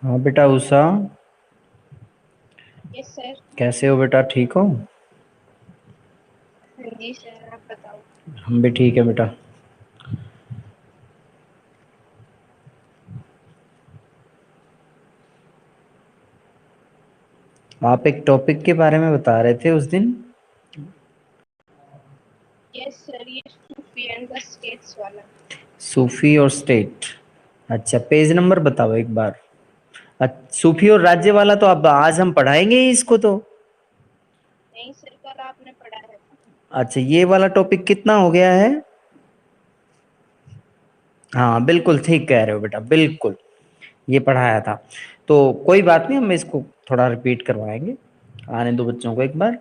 हाँ बेटा Usha, yes sir. कैसे हो बेटा? ठीक हो? हाँ जी सर, आप बताओ। हम भी ठीक है बेटा। आप एक टॉपिक के बारे में बता रहे थे उस दिन। यस सर, ये सूफी एंड द स्टेट्स वाला। सूफी और स्टेट। अच्छा, पेज नंबर बताओ एक बार। सूफी और राज्य वाला तो अब आज हम पढ़ाएंगे ही इसको तो। नहीं सर, कल आपने पढ़ा है। अच्छा, ये वाला टॉपिक कितना हो गया है? हाँ बिल्कुल ठीक कह रहे हो बेटा, बिल्कुल ये पढ़ाया था। तो कोई बात नहीं, हम इसको थोड़ा रिपीट करवाएंगे। आने दो बच्चों को एक बार,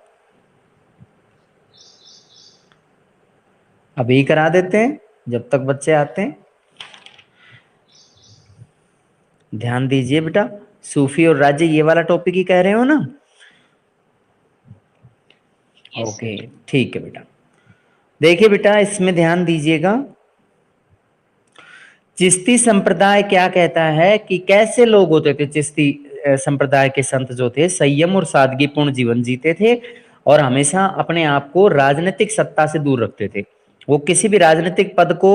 अभी करा देते हैं जब तक बच्चे आते हैं। ध्यान दीजिए बेटा, सूफी और राज्य ये वाला टॉपिक ही कह रहे हो ना? Yes okay, sir. ठीक है बेटा। देखिए बेटा, इसमें ध्यान दीजिएगा। चिश्ती संप्रदाय क्या कहता है कि कैसे लोग होते थे चिश्ती संप्रदाय के संत जो थे, संयम और सादगीपूर्ण जीवन जीते थे और हमेशा अपने आप को राजनीतिक सत्ता से दूर रखते थे। वो किसी भी राजनीतिक पद को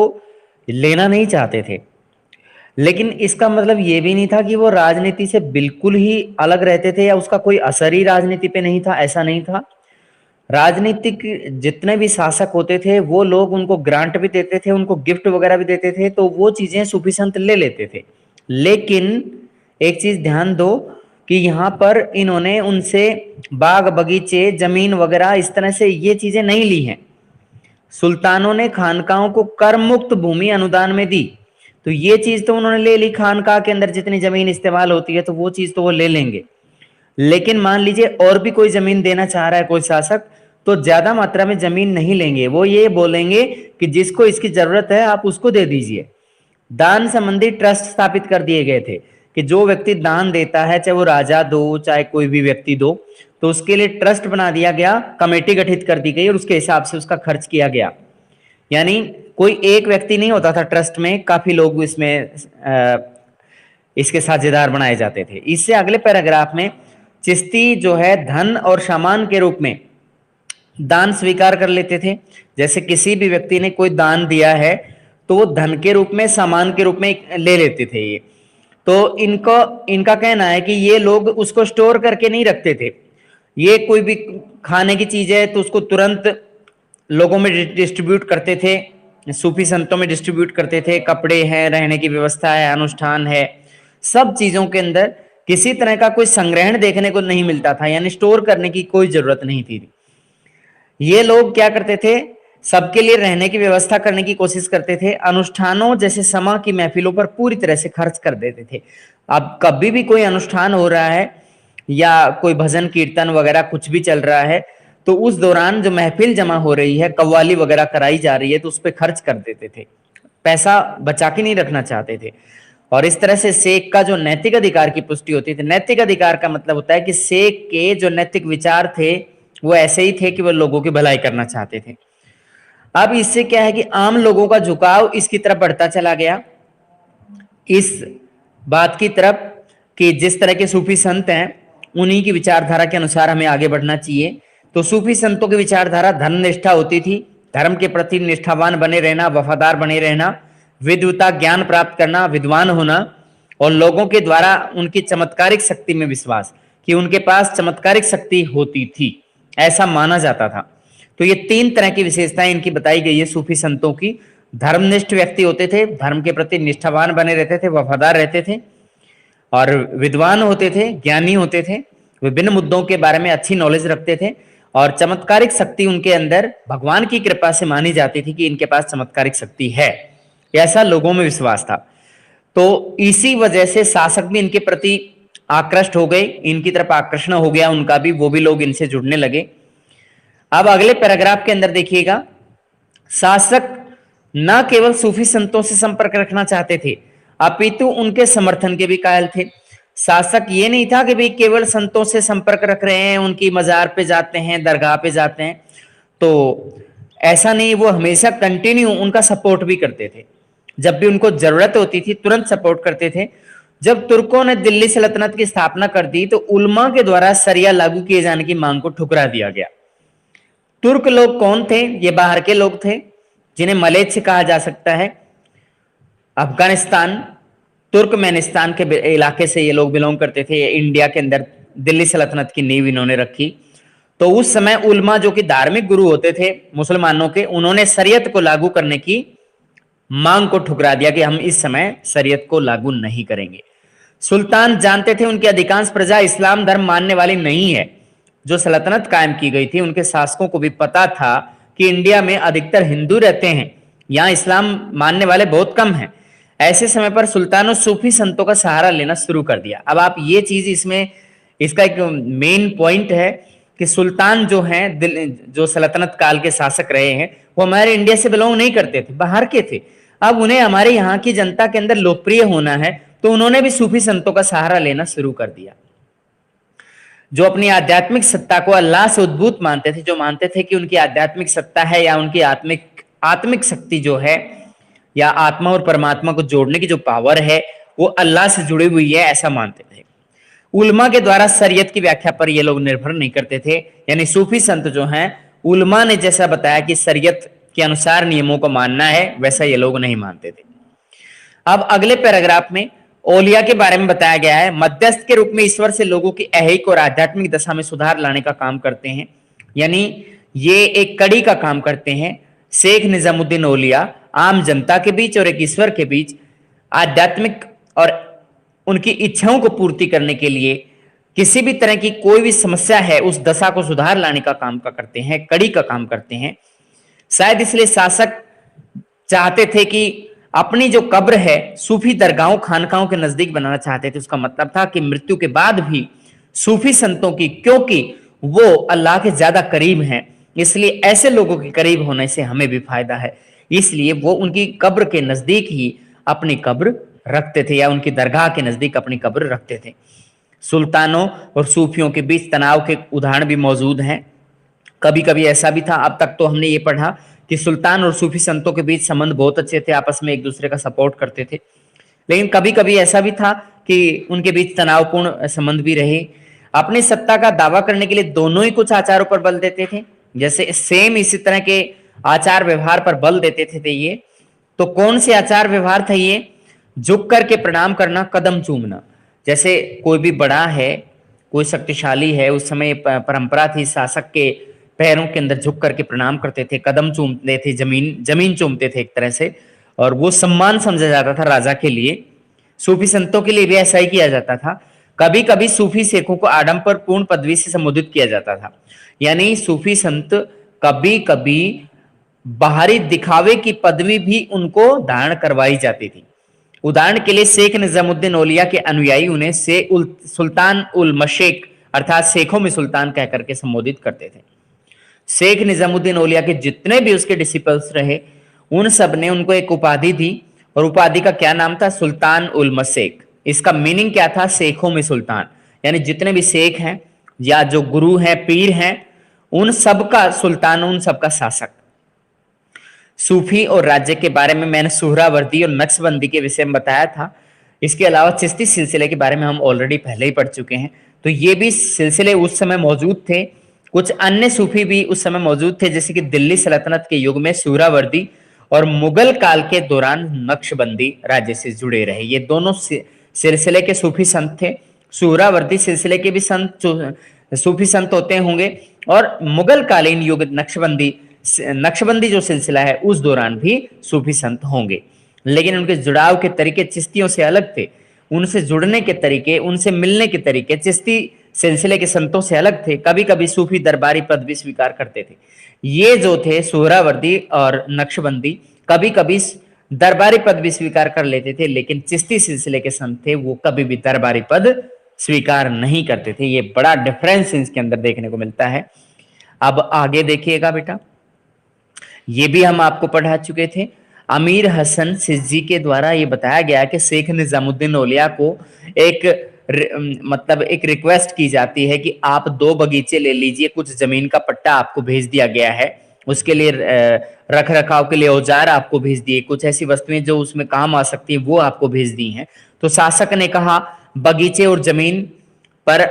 लेना नहीं चाहते थे। लेकिन इसका मतलब ये भी नहीं था कि वो राजनीति से बिल्कुल ही अलग रहते थे या उसका कोई असर ही राजनीति पे नहीं था, ऐसा नहीं था। राजनीतिक जितने भी शासक होते थे वो लोग उनको ग्रांट भी देते थे, उनको गिफ्ट वगैरह भी देते थे, तो वो चीजें सूफी संत ले लेते थे। लेकिन एक चीज ध्यान दो कि यहाँ पर इन्होंने उनसे बाग बगीचे जमीन वगैरह इस तरह से ये चीजें नहीं ली हैं। सुल्तानों ने खानकाहों को कर मुक्त भूमि अनुदान में दी, तो ये चीज तो उन्होंने ले ली। खानकाह के अंदर जितनी जमीन इस्तेमाल होती है तो वो चीज तो वो ले लेंगे। लेकिन मान लीजिए और भी कोई जमीन देना चाह रहा है कोई शासक, तो ज्यादा मात्रा में जमीन नहीं लेंगे। वो ये बोलेंगे कि जिसको इसकी जरूरत है आप उसको दे दीजिए। दान संबंधी ट्रस्ट स्थापित कर दिए गए थे कि जो व्यक्ति दान देता है, चाहे वो राजा दो चाहे कोई भी व्यक्ति दो, तो उसके लिए ट्रस्ट बना दिया गया, कमेटी गठित कर दी गई और उसके हिसाब से उसका खर्च किया गया। यानी कोई एक व्यक्ति नहीं होता था ट्रस्ट में, काफी लोग इसमें इसके साझेदार बनाए जाते थे। इससे अगले पैराग्राफ में चिश्ती जो है धन और सामान के रूप में दान स्वीकार कर लेते थे। जैसे किसी भी व्यक्ति ने कोई दान दिया है तो वो धन के रूप में, सामान के रूप में ले लेते थे ये। तो इनको इनका कहना है कि ये लोग उसको स्टोर करके नहीं रखते थे। ये कोई भी खाने की चीज है तो उसको तुरंत लोगों में डिस्ट्रीब्यूट करते थे, सूफी संतों में डिस्ट्रीब्यूट करते थे। कपड़े हैं, रहने की व्यवस्था है, अनुष्ठान है, सब चीजों के अंदर किसी तरह का कोई संग्रहण देखने को नहीं मिलता था, यानी स्टोर करने की कोई जरूरत नहीं थी। ये लोग क्या करते थे, सबके लिए रहने की व्यवस्था करने की कोशिश करते थे। अनुष्ठानों जैसे समा की महफिलों पर पूरी तरह से खर्च कर देते थे। अब कभी भी कोई अनुष्ठान हो रहा है या कोई भजन कीर्तन वगैरह कुछ भी चल रहा है, तो उस दौरान जो महफिल जमा हो रही है, कव्वाली वगैरह कराई जा रही है, तो उस पर खर्च कर देते थे। पैसा बचा के नहीं रखना चाहते थे। और इस तरह से शेख का जो नैतिक अधिकार की पुष्टि होती थी। नैतिक अधिकार का मतलब होता है कि शेख के जो नैतिक विचार थे वो ऐसे ही थे कि वो लोगों की भलाई करना चाहते थे। अब इससे क्या है कि आम लोगों का झुकाव इसकी तरफ बढ़ता चला गया, इस बात की तरफ कि जिस तरह के सूफी संत हैं उन्हीं की विचारधारा के अनुसार हमें आगे बढ़ना चाहिए। तो सूफी संतों की विचारधारा धर्मनिष्ठा होती थी। धर्म के प्रति निष्ठावान बने रहना, वफादार बने रहना, विद्वता ज्ञान प्राप्त करना, विद्वान होना, और लोगों के द्वारा उनकी चमत्कारिक शक्ति में विश्वास, कि उनके पास चमत्कारिक शक्ति होती थी, ऐसा माना जाता था। तो ये तीन तरह की विशेषताएं इनकी बताई गई है सूफी संतों की। धर्मनिष्ठ व्यक्ति होते थे, धर्म के प्रति निष्ठावान बने रहते थे, वफादार रहते थे, और विद्वान होते थे, ज्ञानी होते थे, विभिन्न मुद्दों के बारे में अच्छी नॉलेज रखते थे, और चमत्कारिक शक्ति उनके अंदर भगवान की कृपा से मानी जाती थी कि इनके पास चमत्कारिक शक्ति है, ऐसा लोगों में विश्वास था। तो इसी वजह से शासक भी इनके प्रति आकृष्ट हो गए, इनकी तरफ आकर्षण हो गया उनका भी, वो भी लोग इनसे जुड़ने लगे। अब अगले पैराग्राफ के अंदर देखिएगा, शासक न केवल सूफी संतों से संपर्क रखना चाहते थे अपितु उनके समर्थन के भी कायल थे। शासक ये नहीं था कि भाई केवल संतों से संपर्क रख रहे हैं, उनकी मजार पे जाते हैं, दरगाह पे जाते हैं, तो ऐसा नहीं। वो हमेशा कंटिन्यू उनका सपोर्ट भी करते थे, जब भी उनको जरूरत होती थी तुरंत सपोर्ट करते थे। जब तुर्कों ने दिल्ली सल्तनत की स्थापना कर दी तो उलमा के द्वारा शरिया लागू किए जाने की मांग को ठुकरा दिया गया। तुर्क लोग कौन थे? ये बाहर के लोग थे जिन्हें मलेच्छ कहा जा सकता है। अफगानिस्तान, तुर्कमेनिस्तान के इलाके से ये लोग बिलोंग करते थे। इंडिया के अंदर दिल्ली सल्तनत की नींव इन्होंने रखी। तो उस समय उलमा जो कि धार्मिक गुरु होते थे मुसलमानों के, उन्होंने शरीयत को लागू करने की मांग को ठुकरा दिया कि हम इस समय शरीयत को लागू नहीं करेंगे। सुल्तान जानते थे उनकी अधिकांश प्रजा इस्लाम धर्म मानने वाली नहीं है। जो सल्तनत कायम की गई थी उनके शासकों को भी पता था कि इंडिया में अधिकतर हिंदू रहते हैं, यहाँ इस्लाम मानने वाले बहुत कम हैं। ऐसे समय पर सुल्तानों सूफी संतों का सहारा लेना शुरू कर दिया। अब आप ये चीज इसमें, इसका एक मेन पॉइंट है कि सुल्तान जो हैं, जो सल्तनत काल के शासक रहे हैं, वो हमारे इंडिया से बिलोंग नहीं करते थे, बाहर के थे। अब उन्हें हमारे यहाँ की जनता के अंदर लोकप्रिय होना है, तो उन्होंने भी सूफी संतों का सहारा लेना शुरू कर दिया, जो अपनी आध्यात्मिक सत्ता को अल्लाह से उद्भूत मानते थे, जो मानते थे कि उनकी आध्यात्मिक सत्ता है या उनकी आत्मिक शक्ति जो है, या आत्मा और परमात्मा को जोड़ने की जो पावर है, वो अल्लाह से जुड़ी हुई है, ऐसा मानते थे। उलमा के द्वारा शरीयत की व्याख्या पर ये लोग निर्भर नहीं करते थे। यानी सूफी संत जो हैं, उलमा ने जैसा बताया कि शरीयत के अनुसार नियमों को मानना है, वैसा ये लोग नहीं मानते थे। अब अगले पैराग्राफ में औलिया के बारे में बताया गया है। मध्यस्थ के रूप में ईश्वर से लोगों की ऐहिक और आध्यात्मिक दशा में सुधार लाने का काम करते हैं, यानी ये एक कड़ी का काम करते हैं। शेख निजामुद्दीन औलिया आम जनता के बीच और एक ईश्वर के बीच आध्यात्मिक और उनकी इच्छाओं को पूर्ति करने के लिए किसी भी तरह की कोई भी समस्या है, उस दशा को सुधार लाने का काम करते हैं, कड़ी का काम करते हैं। शायद इसलिए शासक चाहते थे कि अपनी जो कब्र है सूफी दरगाहों खानकाहों के नजदीक बनाना चाहते थे। उसका मतलब था कि मृत्यु के बाद भी सूफी संतों की, क्योंकि वो अल्लाह के ज्यादा करीब हैं, इसलिए ऐसे लोगों के करीब होने से हमें भी फायदा है, इसलिए वो उनकी कब्र के नजदीक ही अपनी कब्र रखते थे, या उनकी दरगाह के नजदीक अपनी कब्र रखते थे। सुल्तानों और सूफियों के बीच तनाव के उदाहरण भी मौजूद हैं। कभी कभी ऐसा भी था, अब तक तो हमने ये पढ़ा कि सुल्तान और सूफी संतों के बीच संबंध बहुत अच्छे थे, आपस में एक दूसरे का सपोर्ट करते थे। लेकिन कभी कभी ऐसा भी था कि उनके बीच तनावपूर्ण संबंध भी रहे। अपनी सत्ता का दावा करने के लिए दोनों ही कुछ आचारों पर बल देते थे, जैसे सेम इसी तरह के आचार व्यवहार पर बल देते थे ये। तो कौन से आचार व्यवहार थे ये? झुक करके प्रणाम करना, कदम चूमना। जैसे कोई भी बड़ा है, कोई शक्तिशाली है, उस समय परंपरा थी, शासक के पैरों के अंदर झुक करके प्रणाम करते थे, कदम चूमते थे, जमीन चूमते थे एक तरह से, और वो सम्मान समझा जाता था राजा के लिए। सूफी संतों के लिए भी ऐसा ही किया जाता था। कभी कभी सूफी शेखों को आडंबर पूर्ण पदवी से संबोधित किया जाता था, यानी सूफी संत कभी कभी बाहरी दिखावे की पदवी भी उनको धारण करवाई जाती थी। उदाहरण के लिए शेख निजामुद्दीन औलिया के अनुयायी उन्हें सुल्तान उल मशेक अर्थात शेखों में सुल्तान कहकर के संबोधित करते थे। शेख निजामुद्दीन औलिया के जितने भी उसके डिसिपल्स रहे, उन सब ने उनको एक उपाधि दी, और उपाधि का क्या नाम था? सुल्तान उल मशेक। इसका मीनिंग क्या था? शेखों में सुल्तान, यानी जितने भी शेख हैं या जो गुरु हैं, पीर हैं, उन सबका सुल्तान, उन सबका शासक। सूफी और राज्य के बारे में मैंने सुहरावर्दी और नक्शबंदी के विषय में बताया था। इसके अलावा चिश्ती सिलसिले के बारे में हम ऑलरेडी पहले ही पढ़ चुके हैं। तो ये भी सिलसिले उस समय मौजूद थे। कुछ अन्य सूफी भी उस समय मौजूद थे, जैसे कि दिल्ली सल्तनत के युग में सुहरावर्दी और मुगल काल के दौरान नक्शबंदी राज्य से जुड़े रहे। ये दोनों सिलसिले के सूफी संत थे। सुहरावर्दी सिलसिले के भी सूफी संत होते होंगे, और मुगल कालीन युग नक्शबंदी जो सिलसिला है उस दौरान भी सूफी संत होंगे। लेकिन उनके जुड़ाव के तरीके चिश्तियों से अलग थे। उनसे जुड़ने के तरीके, उनसे मिलने के तरीके चिश्ती सिलसिले के संतों से अलग थे। कभी कभी सूफी दरबारी पद भी स्वीकार करते थे। ये जो थे सुहरावर्दी और नक्शबंदी, कभी कभी दरबारी पद भी स्वीकार कर लेते थे, लेकिन चिश्ती सिलसिले के संत थे वो कभी भी दरबारी पद स्वीकार नहीं करते थे। ये बड़ा डिफरेंस इसके अंदर देखने को मिलता है। अब आगे देखिएगा बेटा, ये भी हम आपको पढ़ा चुके थे। अमीर हसन सिज्जी के द्वारा ये बताया गया कि शेख निजामुद्दीन औलिया को एक रिक्वेस्ट की जाती है कि आप 2 बगीचे ले लीजिए, कुछ जमीन का पट्टा आपको भेज दिया गया है, उसके लिए रख रखाव के लिए औजार आपको भेज दिए, कुछ ऐसी वस्तुएं जो उसमें काम आ सकती है वो आपको भेज दी हैं। तो शासक ने कहा बगीचे और जमीन पर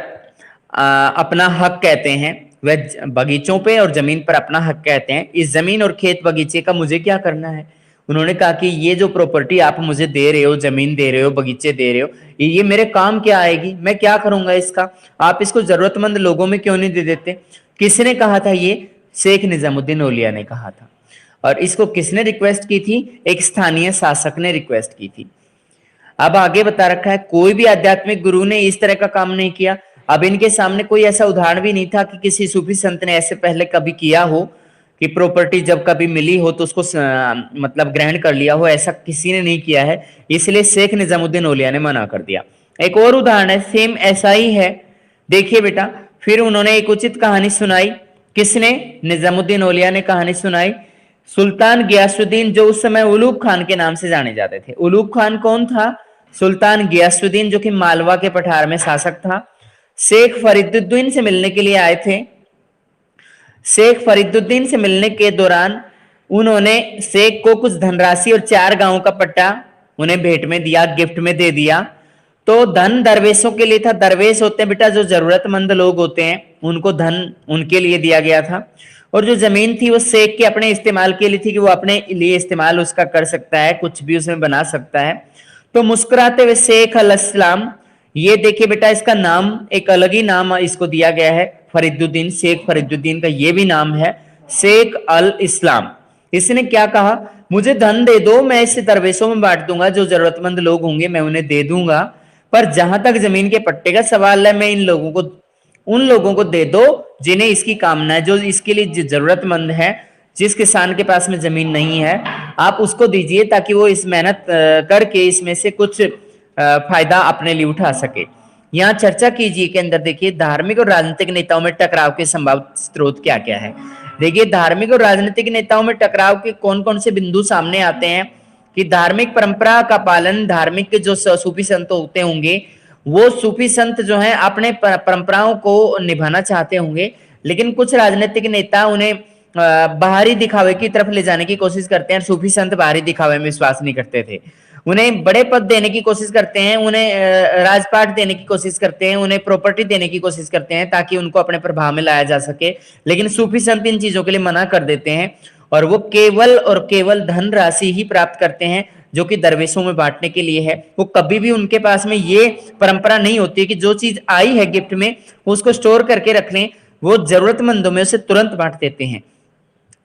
अपना हक कहते हैं, वह बगीचों पे और जमीन पर अपना हक कहते हैं, इस जमीन और खेत बगीचे का मुझे क्या करना है। उन्होंने कहा कि ये जो प्रॉपर्टी आप मुझे दे रहे हो, जमीन दे रहे हो, बगीचे दे रहे हो, ये मेरे काम क्या आएगी, मैं क्या करूंगा इसका, आप इसको जरूरतमंद लोगों में क्यों नहीं दे देते। किसने कहा था ये, शेख निजामुद्दीन औलिया ने कहा था। और इसको किसने रिक्वेस्ट की थी, एक स्थानीय शासक ने रिक्वेस्ट की थी। अब आगे बता रखा है कोई भी आध्यात्मिक गुरु ने इस तरह का काम नहीं किया। अब इनके सामने कोई ऐसा उदाहरण भी नहीं था कि किसी सूफी संत ने ऐसे पहले कभी किया हो कि प्रॉपर्टी जब कभी मिली हो तो उसको मतलब ग्रहण कर लिया हो, ऐसा किसी ने नहीं किया है। इसलिए शेख निजामुद्दीन औलिया ने मना कर दिया। एक और उदाहरण है, सेम ऐसा ही है, देखिए बेटा। फिर उन्होंने एक उचित कहानी सुनाई। किसने, निजामुद्दीन औलिया ने कहानी सुनाई। सुल्तान गियासुद्दीन, जो उस समय उलूग खान के नाम से जाने जाते थे। उलूग खान कौन था, सुल्तान गियासुद्दीन, जो कि मालवा के पठार में शासक था। शेख फरीदुद्दीन से मिलने के लिए आए थे। शेख फरीदुद्दीन से मिलने के दौरान उन्होंने शेख को कुछ धनराशि और 4 गांवों का पट्टा उन्हें भेंट में दिया, गिफ्ट में दे दिया। तो धन दरवेशों के लिए था। दरवेश होते हैं बेटा जो जरूरतमंद लोग होते हैं, उनको धन उनके लिए दिया गया था। और जो जमीन थी वो शेख के अपने इस्तेमाल के लिए थी, कि वो अपने लिए इस्तेमाल उसका कर सकता है, कुछ भी उसमें बना सकता है। तो मुस्कुराते हुए शेख अल इस्लाम, ये देखिए बेटा इसका नाम एक अलग ही नाम इसको दिया गया है, फरीदुद्दीन, शेख फरीदुद्दीन का ये भी नाम है, शेख अल इस्लाम। इसने क्या कहा, मुझे धन दे दो, मैं इसे दरवेशों में बांट दूंगा, जो जरूरतमंद लोग होंगे मैं उन्हें दे दूंगा। पर जहां तक जमीन के पट्टे का सवाल है, मैं इन लोगों को, उन लोगों को दे दो जिन्हें इसकी कामना है, जो इसके लिए जरूरतमंद है। जिस किसान के पास में जमीन नहीं है आप उसको दीजिए, ताकि वो इस मेहनत करके इसमें से कुछ फायदा अपने लिए उठा सके। यहाँ चर्चा कीजिए के अंदर देखिए धार्मिक और राजनीतिक नेताओं में टकराव के संभावित स्रोत क्या क्या है। देखिए धार्मिक और राजनीतिक नेताओं में टकराव के कौन कौन से बिंदु सामने आते हैं, कि धार्मिक परंपरा का पालन, धार्मिक के जो सूफी संत होते होंगे, वो सूफी संत जो हैं अपने परंपराओं को निभाना चाहते होंगे, लेकिन कुछ राजनीतिक नेता उन्हें बाहरी दिखावे की तरफ ले जाने की कोशिश करते हैं। सूफी संत बाहरी दिखावे में विश्वास नहीं करते थे, उन्हें बड़े पद देने की कोशिश करते हैं, उन्हें राजपाट देने की कोशिश करते हैं, उन्हें प्रॉपर्टी देने की कोशिश करते हैं, ताकि उनको अपने प्रभाव में लाया जा सके। लेकिन सूफी संत इन चीजों के लिए मना कर देते हैं, और वो केवल और केवल धन राशि ही प्राप्त करते हैं, जो कि दरवेशों में बांटने के लिए है। वो कभी भी उनके पास में ये परंपरा नहीं होती है कि जो चीज आई है गिफ्ट में उसको स्टोर करके रख लें, वो जरूरतमंदों में उसे तुरंत बांट देते हैं।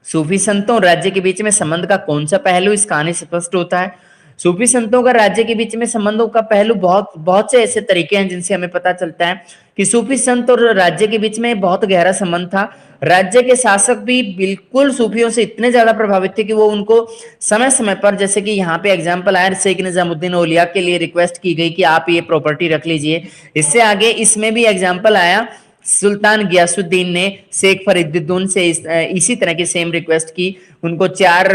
सूफी संतों और राज्य के बीच में संबंध का कौन सा पहलू इस कहानी से स्पष्ट होता है। सूफी संतों का राज्य के बीच में संबंधों का पहलू बहुत से ऐसे तरीके हैं जिनसे हमें पता चलता है कि सूफी संत और राज्य के बीच में बहुत गहरा संबंध था। राज्य के शासक भी बिल्कुल सूफियों से इतने ज्यादा प्रभावित थे कि वो उनको समय समय पर, जैसे कि यहाँ पे एग्जाम्पल आया शेख निजामुद्दीन औलिया के लिए रिक्वेस्ट की गई कि आप ये प्रॉपर्टी रख लीजिए। इससे आगे इसमें भी एग्जाम्पल आया, सुल्तान गियासुद्दीन ने शेख फरीदुद्दीन से इसी तरह की सेम रिक्वेस्ट की। उनको 4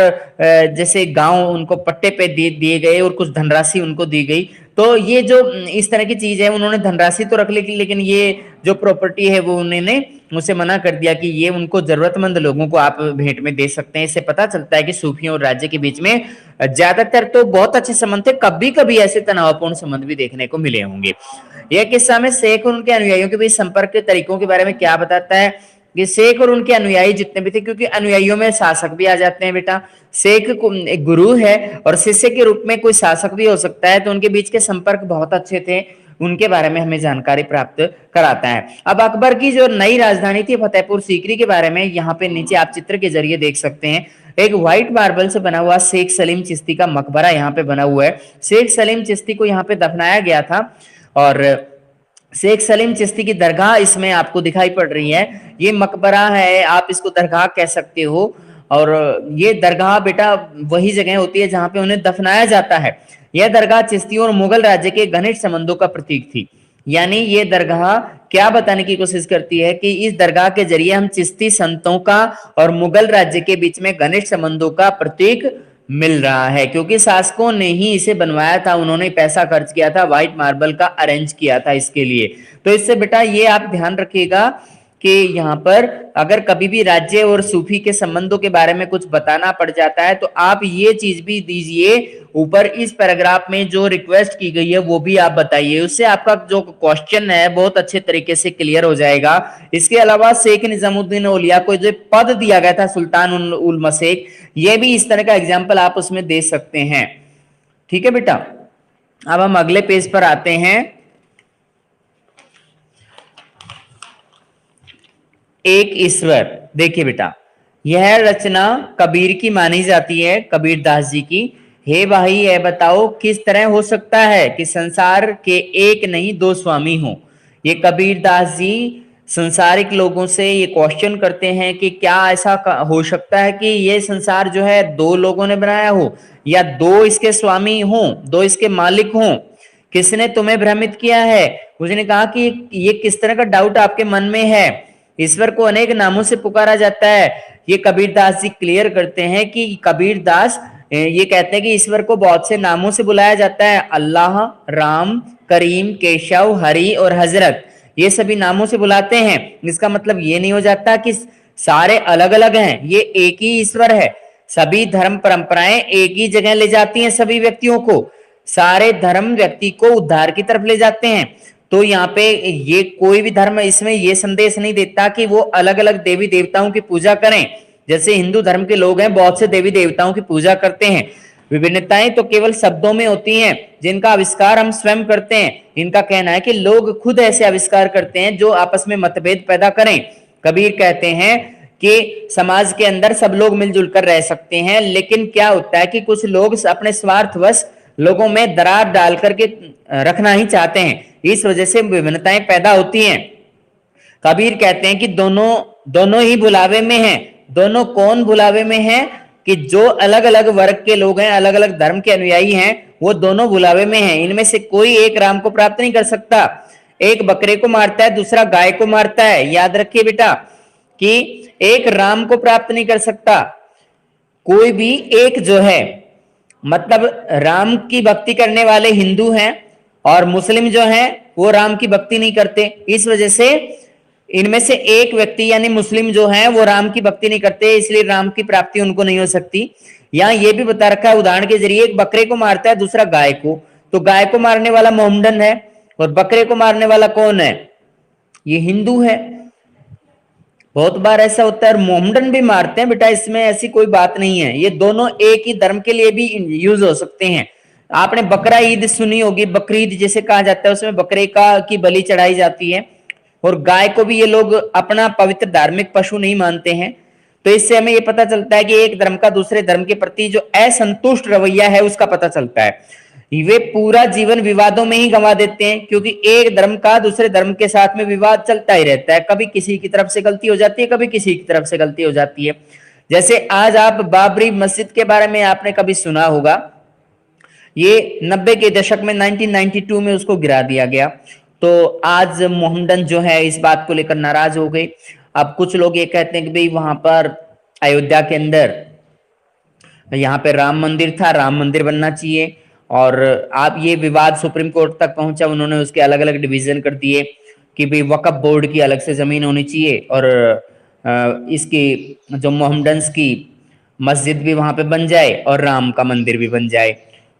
जैसे गांव उनको पट्टे पे दिए गए और कुछ धनराशि उनको दी गई। तो ये जो इस तरह की चीज है, उन्होंने धनराशि तो रख ली, लेकिन ये जो प्रॉपर्टी है वो उन्होंने उसे मना कर दिया कि ये उनको जरूरतमंद लोगों को आप भेंट में दे सकते हैं। इससे पता चलता है कि सूफियों और राज्य के बीच में ज्यादातर तो बहुत अच्छे संबंध थे, कभी कभी ऐसे तनावपूर्ण संबंध भी देखने को मिले होंगे। यह किस्सा में शेख और उनके अनुयायियों के बीच संपर्क के तरीकों के बारे में क्या बताता है कि शेख और उनके अनुयायी जितने भी थे, क्योंकि अनुयायियों में शासक भी आ जाते हैं बेटा, शेख एक गुरु है और शिष्य के रूप में कोई शासक भी हो सकता है, तो उनके बीच के संपर्क बहुत अच्छे थे, उनके बारे में हमें जानकारी प्राप्त कराता है। अब अकबर की जो नई राजधानी थी फतेहपुर सीकरी के बारे में यहाँ पे नीचे आप चित्र के जरिए देख सकते हैं। एक व्हाइट मार्बल से बना हुआ शेख सलीम चिश्ती का मकबरा यहाँ पे बना हुआ है। शेख सलीम चिश्ती को यहाँ पे दफनाया गया था और शेख सलीम चिश्ती की दरगाह इसमें आपको दिखाई पड़ रही है। ये मकबरा है, आप इसको दरगाह कह सकते हो, और ये दरगाह बेटा वही जगह होती है जहां पे उन्हें दफनाया जाता है। यह दरगाह चिश्तियों और मुगल राज्य के घनिष्ठ संबंधों का प्रतीक थी। यानी ये दरगाह क्या बताने की कोशिश करती है कि इस दरगाह के जरिए हम चिश्ती संतों का और मुगल राज्य के बीच में घनिष्ठ संबंधों का प्रतीक मिल रहा है, क्योंकि शासकों ने ही इसे बनवाया था, उन्होंने पैसा खर्च किया था, व्हाइट मार्बल का अरेंज किया था इसके लिए। तो इससे बेटा ये आप ध्यान रखिएगा कि यहाँ पर अगर कभी भी राज्य और सूफी के संबंधों के बारे में कुछ बताना पड़ जाता है तो आप ये चीज भी दीजिए, ऊपर इस पैराग्राफ में जो रिक्वेस्ट की गई है वो भी आप बताइए, उससे आपका जो क्वेश्चन है बहुत अच्छे तरीके से क्लियर हो जाएगा। इसके अलावा शेख निजामुद्दीन औलिया को जो पद दिया गया था सुल्तान उल मशेक, ये भी इस तरह का एग्जाम्पल आप उसमें दे सकते हैं। ठीक है बेटा, अब हम अगले पेज पर आते हैं। एक ईश्वर, देखिए बेटा यह रचना कबीर की मानी जाती है, कबीर दास जी की। हे भाई ये बताओ किस तरह हो सकता है कि संसार के एक नहीं दो स्वामी हो। ये कबीर दास जी संसारिक लोगों से ये क्वेश्चन करते हैं कि क्या ऐसा हो सकता है कि ये संसार जो है दो लोगों ने बनाया हो या दो इसके स्वामी हो, दो इसके मालिक हो। किसने तुम्हें भ्रमित किया है? उसने कहा कि ये किस तरह का डाउट आपके मन में है। ईश्वर को अनेक नामों से पुकारा जाता है। ये कबीर दास जी क्लियर करते हैं कि कबीर दास ये कहते हैं कि ईश्वर को बहुत से नामों से बुलाया जाता है, अल्लाह, राम, करीम, केशव, हरि और हजरत, ये सभी नामों से बुलाते हैं। इसका मतलब ये नहीं हो जाता कि सारे अलग अलग हैं, ये एक ही ईश्वर है। सभी धर्म परंपराएं एक ही जगह ले जाती हैं सभी व्यक्तियों को, सारे धर्म व्यक्ति को उद्धार की तरफ ले जाते हैं। तो यहाँ पे ये कोई भी धर्म इसमें ये संदेश नहीं देता कि वो अलग अलग देवी देवताओं की पूजा करें। जैसे हिंदू धर्म के लोग हैं बहुत से देवी देवताओं की पूजा करते हैं। विभिन्नताएं तो केवल शब्दों में होती हैं जिनका आविष्कार हम स्वयं करते हैं। इनका कहना है कि लोग खुद ऐसे आविष्कार करते हैं जो आपस में मतभेद पैदा करें। कबीर कहते हैं कि समाज के अंदर सब लोग मिलजुल कर रह सकते हैं, लेकिन क्या होता है कि कुछ लोग अपने स्वार्थवश लोगों में दरार डाल करके रखना ही चाहते हैं, इस वजह से विभिन्नताएं पैदा होती हैं। कबीर कहते हैं कि दोनों ही बुलावे में हैं। दोनों कौन बुलावे में हैं? कि जो अलग अलग वर्ग के लोग हैं, अलग अलग धर्म के अनुयायी हैं, वो दोनों बुलावे में हैं। इनमें से कोई एक राम को प्राप्त नहीं कर सकता। एक बकरे को मारता है, दूसरा गाय को मारता है। याद रखिए बेटा कि एक राम को प्राप्त नहीं कर सकता कोई भी एक जो है, मतलब राम की भक्ति करने वाले हिंदू हैं और मुस्लिम जो हैं वो राम की भक्ति नहीं करते। इस वजह से इनमें से एक व्यक्ति यानी मुस्लिम जो हैं वो राम की भक्ति नहीं करते, इसलिए राम की प्राप्ति उनको नहीं हो सकती। यहाँ ये भी बता रखा है उदाहरण के जरिए, एक बकरे को मारता है, दूसरा गाय को, तो गाय को मारने वाला मोहम्मदन है और बकरे को मारने वाला कौन है? ये हिंदू है। बहुत बार ऐसा होता है और मोहम्मदन भी मारते हैं बेटा, इसमें ऐसी कोई बात नहीं है। ये दोनों एक ही धर्म के लिए भी यूज हो सकते हैं। आपने बकरा ईद सुनी होगी, बकरीद जिसे कहा जाता है, उसमें बकरे की बलि चढ़ाई जाती है और गाय को भी ये लोग अपना पवित्र धार्मिक पशु नहीं मानते हैं। तो इससे हमें ये पता चलता है कि एक धर्म का दूसरे धर्म के प्रति जो असंतुष्ट रवैया है उसका पता चलता है। वे पूरा जीवन विवादों में ही गंवा देते हैं, क्योंकि एक धर्म का दूसरे धर्म के साथ में विवाद चलता ही रहता है। कभी किसी की तरफ से गलती हो जाती है, कभी किसी की तरफ से गलती हो जाती है। जैसे आज आप बाबरी मस्जिद के बारे में आपने कभी सुना होगा, ये 90 के दशक में 1992 में उसको गिरा दिया गया। तो आज मोहम्मदन जो है इस बात को लेकर नाराज हो गए। अब कुछ लोग ये कहते हैं कि भाई वहां पर अयोध्या के अंदर यहाँ पे राम मंदिर था, राम मंदिर बनना चाहिए। और आप ये विवाद सुप्रीम कोर्ट तक पहुंचा, उन्होंने उसके अलग अलग डिवीजन कर दिए कि भाई वक्फ बोर्ड की अलग से जमीन होनी चाहिए और इसकी जो मोहम्मडन्स की मस्जिद भी वहां पे बन जाए और राम का मंदिर भी बन जाए।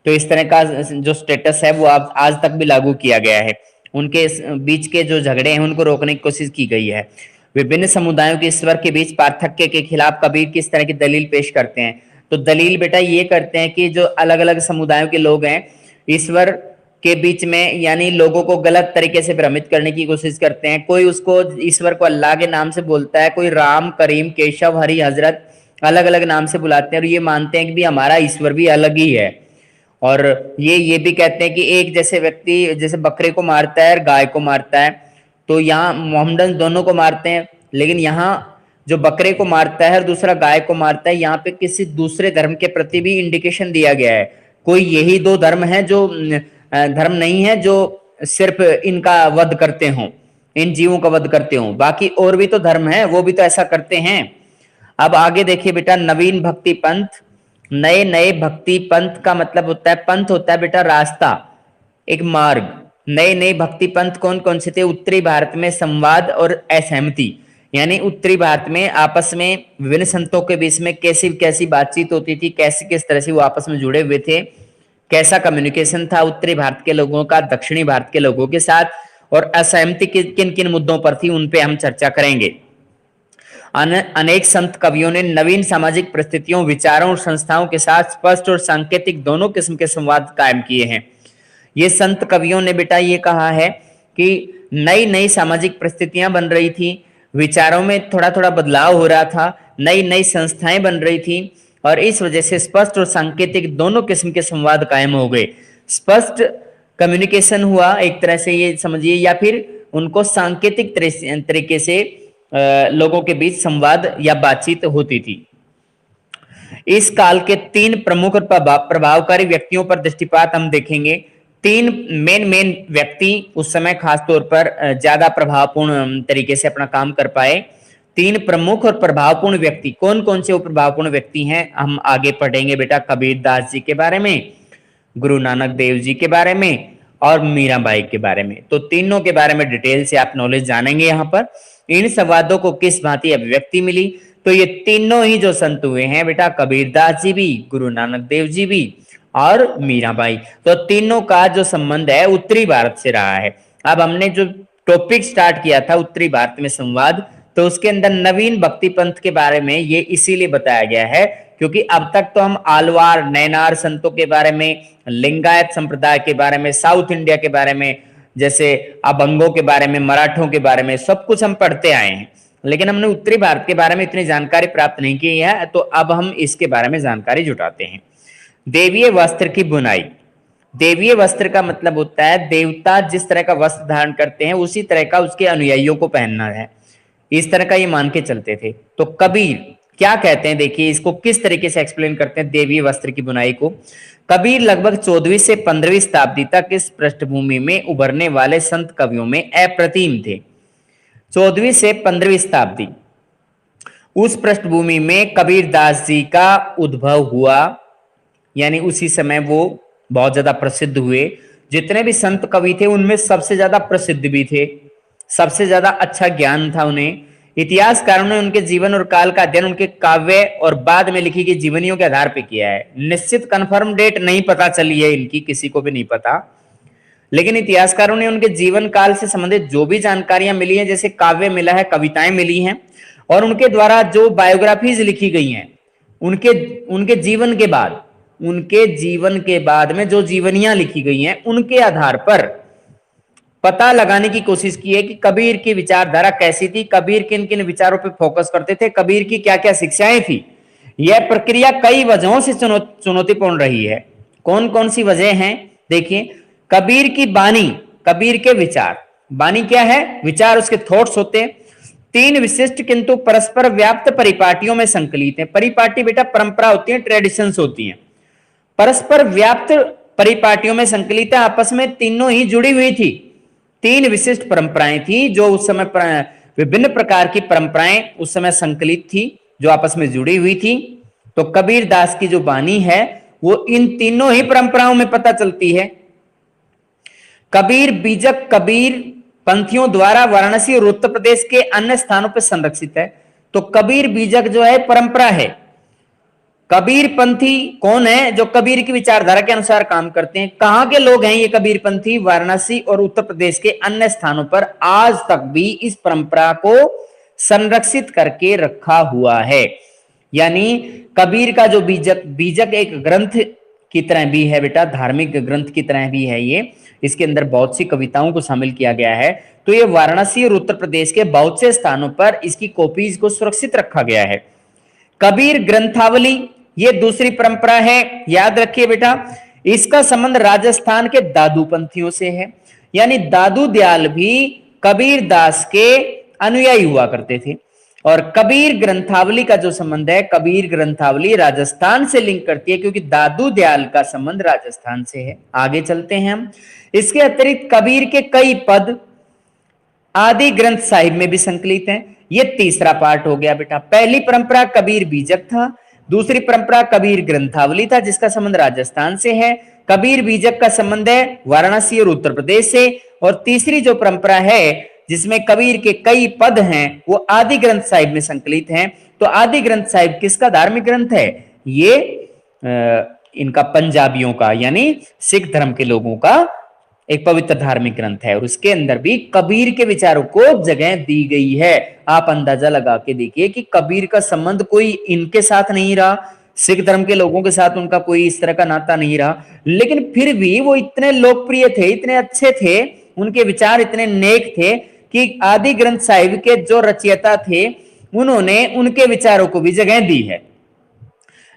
तो इस तरह का जो स्टेटस है वो आज तक भी लागू किया गया है। उनके बीच के जो झगड़े हैं उनको रोकने की कोशिश की गई है। विभिन्न समुदायों के ईश्वर के बीच पार्थक्य के खिलाफ कबीर किस तरह की दलील पेश करते हैं? तो दलील बेटा ये करते हैं कि जो अलग अलग समुदायों के लोग हैं ईश्वर के बीच में यानी लोगों को गलत तरीके से भ्रमित करने की कोशिश करते हैं। कोई उसको ईश्वर को अल्लाह के नाम से बोलता है, कोई राम, करीम, केशव, हरि, हजरत अलग अलग नाम से बुलाते हैं और ये मानते हैं कि भी हमारा ईश्वर भी अलग ही है। और ये भी कहते हैं कि एक जैसे व्यक्ति जैसे बकरे को मारता है और गाय को मारता है, तो यहाँ मोहम्मदन दोनों को मारते हैं, लेकिन यहाँ जो बकरे को मारता है और दूसरा गाय को मारता है, यहाँ पे किसी दूसरे धर्म के प्रति भी इंडिकेशन दिया गया है। कोई यही दो धर्म है जो धर्म नहीं है जो सिर्फ इनका वध करते हों, इन जीवों का वध करते हों, बाकी और भी तो धर्म है, वो भी तो ऐसा करते हैं। अब आगे देखिए बेटा, नवीन भक्ति पंथ। नए नए भक्ति पंथ का मतलब होता है, पंथ होता है बेटा रास्ता, एक मार्ग। नए नए भक्ति पंथ कौन कौन से थे? उत्तरी भारत में संवाद और असहमति, यानी उत्तरी भारत में आपस में विभिन्न संतों के बीच में कैसी कैसी बातचीत होती थी, कैसी किस तरह से वो आपस में जुड़े हुए थे, कैसा कम्युनिकेशन था उत्तरी भारत के लोगों का दक्षिणी भारत के लोगों के साथ, और असहमति किन किन मुद्दों पर थी उन पे हम चर्चा करेंगे। अनेक संत कवियों ने नवीन सामाजिक परिस्थितियों, विचारों और संस्थाओं के साथ स्पष्ट और सांकेतिक दोनों किस्म के संवाद कायम किए हैं। ये संत कवियों ने बेटा ये कहा है कि नई नई सामाजिक परिस्थितियां बन रही थी, विचारों में थोड़ा थोड़ा बदलाव हो रहा था, नई नई संस्थाएं बन रही थी, और इस वजह से स्पष्ट और सांकेतिक दोनों किस्म के संवाद कायम हो गए। स्पष्ट कम्युनिकेशन हुआ एक तरह से ये समझिए, या फिर उनको सांकेतिक तरीके से लोगों के बीच संवाद या बातचीत होती थी। इस काल के तीन प्रमुख और प्रभावकारी व्यक्तियों पर दृष्टिपात हम देखेंगे। तीन मेन व्यक्ति उस समय खासतौर पर ज्यादा प्रभावपूर्ण तरीके से अपना काम कर पाए। तीन प्रमुख और प्रभावपूर्ण व्यक्ति कौन कौन से वो प्रभावपूर्ण व्यक्ति हैं हम आगे पढ़ेंगे बेटा। कबीर दास जी के बारे में, गुरु नानक देव जी के बारे में और मीराबाई के बारे में। तो तीनों के बारे में डिटेल से आप नॉलेज जानेंगे। यहाँ पर इन संवादों को किस भांति अभिव्यक्ति मिली, तो ये तीनों ही जो संत हुए हैं बेटा, कबीर दास जी भी, गुरु नानक देव जी भी और मीराबाई, तो तीनों का जो संबंध है उत्तरी भारत से रहा है। अब हमने जो टॉपिक स्टार्ट किया था उत्तरी भारत में संवाद, तो उसके अंदर नवीन भक्ति पंथ के बारे में ये इसीलिए बताया गया है क्योंकि अब तक तो हम आलवार नैनार संतों के बारे में, लिंगायत संप्रदाय के बारे में, साउथ इंडिया के बारे में, जैसे अभंगों के बारे में, मराठों के बारे में सब कुछ हम पढ़ते आए हैं, लेकिन हमने उत्तरी भारत के बारे में इतनी जानकारी प्राप्त नहीं की है। तो अब हम इसके बारे में जानकारी जुटाते हैं। देवीय वस्त्र की बुनाई। देवीय वस्त्र का मतलब होता है देवता जिस तरह का वस्त्र धारण करते हैं उसी तरह का उसके अनुयायियों को पहनना है, इस तरह का ये मान के चलते थे। तो कबीर क्या कहते हैं, देखिए इसको किस तरीके से एक्सप्लेन करते हैं देवीय वस्त्र की बुनाई को। कबीर लगभग 14वीं से 15वीं शताब्दी तक इस पृष्ठभूमि में उभरने वाले संत कवियों में अप्रतिम थे। 14वीं से 15वीं शताब्दी, उस पृष्ठभूमि में कबीर दास जी का उद्भव हुआ, यानी उसी समय वो बहुत ज्यादा प्रसिद्ध हुए। जितने भी संत कवि थे उनमें सबसे ज्यादा प्रसिद्ध भी थे, सबसे ज्यादा अच्छा ज्ञान था उन्हें। इतिहासकारों ने उनके जीवन और काल का अध्ययन उनके काव्य और बाद में लिखी गई जीवनियों के आधार पर किया है। निश्चित कंफर्म डेट नहीं पता चली है इनकी, किसी को भी नहीं पता, लेकिन इतिहासकारों ने उनके जीवन काल से संबंधित जो भी जानकारियां मिली हैं, जैसे काव्य मिला है, कविताएं मिली हैं, और उनके द्वारा जो बायोग्राफीज लिखी गई हैं उनके जीवन के बाद में जो जीवनियां लिखी गई हैं उनके आधार पर पता लगाने की कोशिश की है कि कबीर की विचारधारा कैसी थी, कबीर किन किन विचारों पर फोकस करते थे, कबीर की क्या क्या शिक्षाएं थी। यह प्रक्रिया कई वजहों से चुनौतीपूर्ण रही है। कौन कौन सी वजह हैं, देखिए। कबीर की बानी, कबीर के विचार, बानी क्या है, विचार, उसके थॉट्स होते हैं। तीन विशिष्ट किंतु परस्पर व्याप्त परिपाटियों में संकलित है। परिपाटी बेटा परंपरा होती है, ट्रेडिशंस होती हैं। परस्पर व्याप्त परिपाटियों में संकलित है, आपस में तीनों ही जुड़ी हुई थी। तीन विशिष्ट परंपराएं थी जो उस समय विभिन्न प्रकार की परंपराएं उस समय संकलित थी जो आपस में जुड़ी हुई थी। तो कबीर दास की जो बानी है वो इन तीनों ही परंपराओं में पता चलती है। कबीर बीजक कबीर पंथियों द्वारा वाराणसी और उत्तर प्रदेश के अन्य स्थानों पर संरक्षित है। तो कबीर बीजक जो है परंपरा है। कबीर पंथी कौन है, जो कबीर की विचारधारा के अनुसार काम करते हैं। कहां के लोग हैं ये कबीर पंथी, वाराणसी और उत्तर प्रदेश के अन्य स्थानों पर आज तक भी इस परंपरा को संरक्षित करके रखा हुआ है। यानी कबीर का जो बीजक एक ग्रंथ की तरह भी है बेटा, धार्मिक ग्रंथ की तरह भी है ये। इसके अंदर बहुत सी कविताओं को शामिल किया गया है। तो ये वाराणसी और उत्तर प्रदेश के बहुत से स्थानों पर इसकी कॉपीज को सुरक्षित रखा गया है। कबीर ग्रंथावली ये दूसरी परंपरा है, याद रखिए बेटा। इसका संबंध राजस्थान के दादू पंथियों से है, यानी दादू दयाल भी कबीर दास के अनुयायी हुआ करते थे। और कबीर ग्रंथावली का जो संबंध है, कबीर ग्रंथावली राजस्थान से लिंक करती है क्योंकि दादू दयाल का संबंध राजस्थान से है। आगे चलते हैं हम। इसके अतिरिक्त कबीर के कई पद आदि ग्रंथ साहिब में भी संकलित हैं। ये तीसरा पार्ट हो गया बेटा। पहली परंपरा कबीर बीजक था, दूसरी परंपरा कबीर ग्रंथावली था जिसका संबंध राजस्थान से है। कबीर बीजक का संबंध है वाराणसी और उत्तर प्रदेश से। और तीसरी जो परंपरा है जिसमें कबीर के कई पद हैं वो आदि ग्रंथ साहिब में संकलित हैं। तो आदि ग्रंथ साहिब किसका धार्मिक ग्रंथ है? ये इनका पंजाबियों का यानी सिख धर्म के लोगों का एक पवित्र धार्मिक ग्रंथ है और उसके अंदर भी कबीर के विचारों को जगह दी गई है। आप अंदाजा लगा के देखिए कि कबीर का संबंध कोई इनके साथ नहीं रहा, सिख धर्म के लोगों के साथ उनका कोई इस तरह का नाता नहीं रहा, लेकिन फिर भी वो इतने लोकप्रिय थे, इतने अच्छे थे, उनके विचार इतने नेक थे कि आदि ग्रंथ साहिब के जो रचयिता थे उन्होंने उनके विचारों को भी जगह दी है।